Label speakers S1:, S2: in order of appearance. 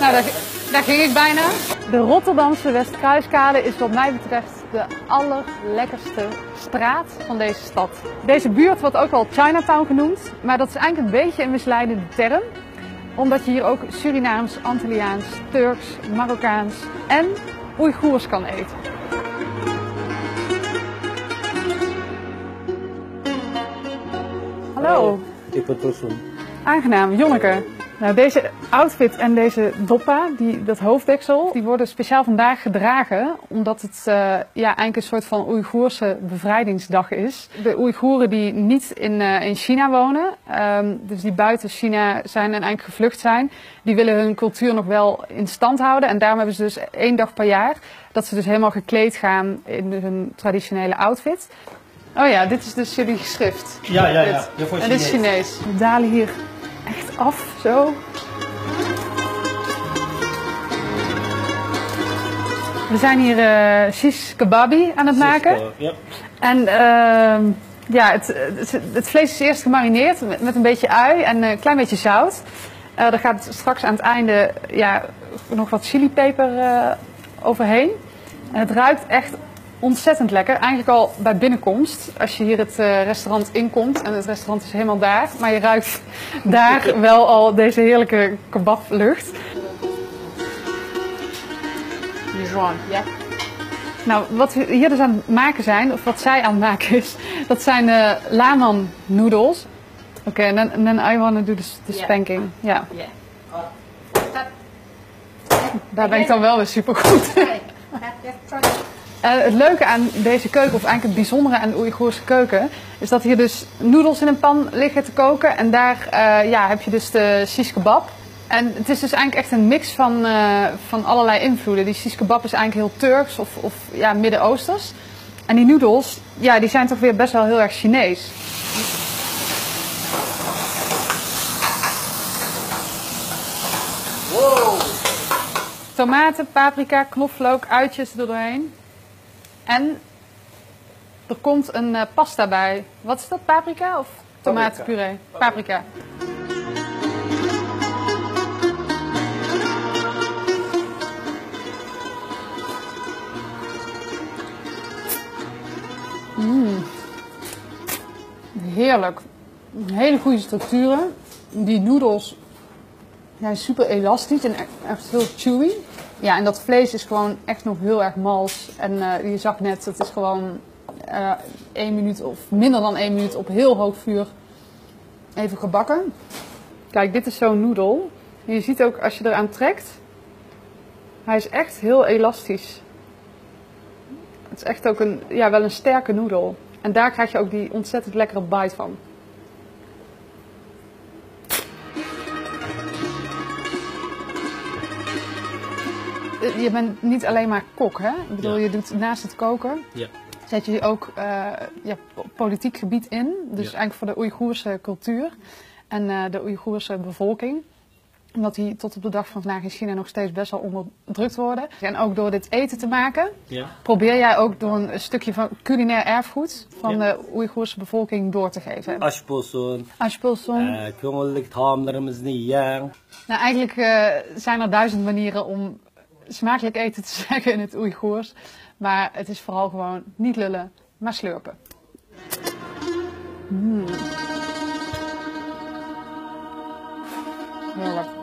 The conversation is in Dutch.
S1: Nou, daar ging ik bijna. De Rotterdamse Westkruiskade is wat mij betreft de allerlekkerste straat van deze stad. Deze buurt wordt ook wel Chinatown genoemd, maar dat is eigenlijk een beetje een misleidende term. Omdat je hier ook Surinaams, Antilliaans, Turks, Marokkaans en Oeigoers kan eten. Hallo.
S2: Ik ben Tosun.
S1: Aangenaam, Jonneke. Nou, deze outfit en deze doppa, dat hoofddeksel, die worden speciaal vandaag gedragen omdat het eigenlijk een soort van Oeigoerse bevrijdingsdag is. De Oeigoeren die niet in China wonen, dus die buiten China zijn en eigenlijk gevlucht zijn, die willen hun cultuur nog wel in stand houden. En daarom hebben ze dus 1 dag per jaar dat ze dus helemaal gekleed gaan in hun traditionele outfit. Oh ja, dit is dus jullie geschrift.
S2: Ja.
S1: En dit is Chinees. We dalen hier echt af, zo. We zijn hier shish kebabi aan het maken.
S2: Ja.
S1: En het vlees is eerst gemarineerd met een beetje ui en een klein beetje zout. Er gaat straks aan het einde nog wat chilipeper overheen. En het ruikt echt ontzettend lekker. Eigenlijk al bij binnenkomst. Als je hier het restaurant inkomt en het restaurant is helemaal daar. Maar je ruikt daar wel al deze heerlijke kebablucht. Ja. Nou, wat we hier dus aan het maken zijn, of wat zij aan het maken is, dat zijn laman noodles. Oké, en then I want to do the spanking. Ja. Daar ben ik dan wel weer super goed. Het leuke aan deze keuken, of eigenlijk het bijzondere aan de Oeigoerse keuken, is dat hier dus noedels in een pan liggen te koken. En daar heb je dus de shish kebab. En het is dus eigenlijk echt een mix van allerlei invloeden. Die shish kebab is eigenlijk heel Turks of Midden-Oosters. En die noedels, die zijn toch weer best wel heel erg Chinees.
S2: Wow.
S1: Tomaten, paprika, knoflook, uitjes er doorheen. En er komt een pasta bij. Wat is dat? Paprika of tomatenpuree? Paprika. Heerlijk. Hele goede structuren. Die noedels zijn super elastisch en echt heel chewy. Ja, en dat vlees is gewoon echt nog heel erg mals. En je zag net, het is gewoon 1 minuut of minder dan 1 minuut op heel hoog vuur even gebakken. Kijk, dit is zo'n noedel. En je ziet ook als je eraan trekt, hij is echt heel elastisch. Het is echt ook wel een sterke noedel. En daar krijg je ook die ontzettend lekkere bite van. Je bent niet alleen maar kok, hè? Ik bedoel, je doet naast het koken, zet je ook politiek gebied in. Dus eigenlijk voor de Oeigoerse cultuur en de Oeigoerse bevolking. Omdat die tot op de dag van vandaag in China nog steeds best wel onderdrukt worden. En ook door dit eten te maken, probeer jij ook door een stukje van culinair erfgoed van de Oeigoerse bevolking door te geven.
S2: Ashpulsun.
S1: Nou, eigenlijk zijn er 1000 manieren om smakelijk eten te zeggen in het Oeigoers. Maar het is vooral gewoon niet lullen, maar slurpen. Heerlijk.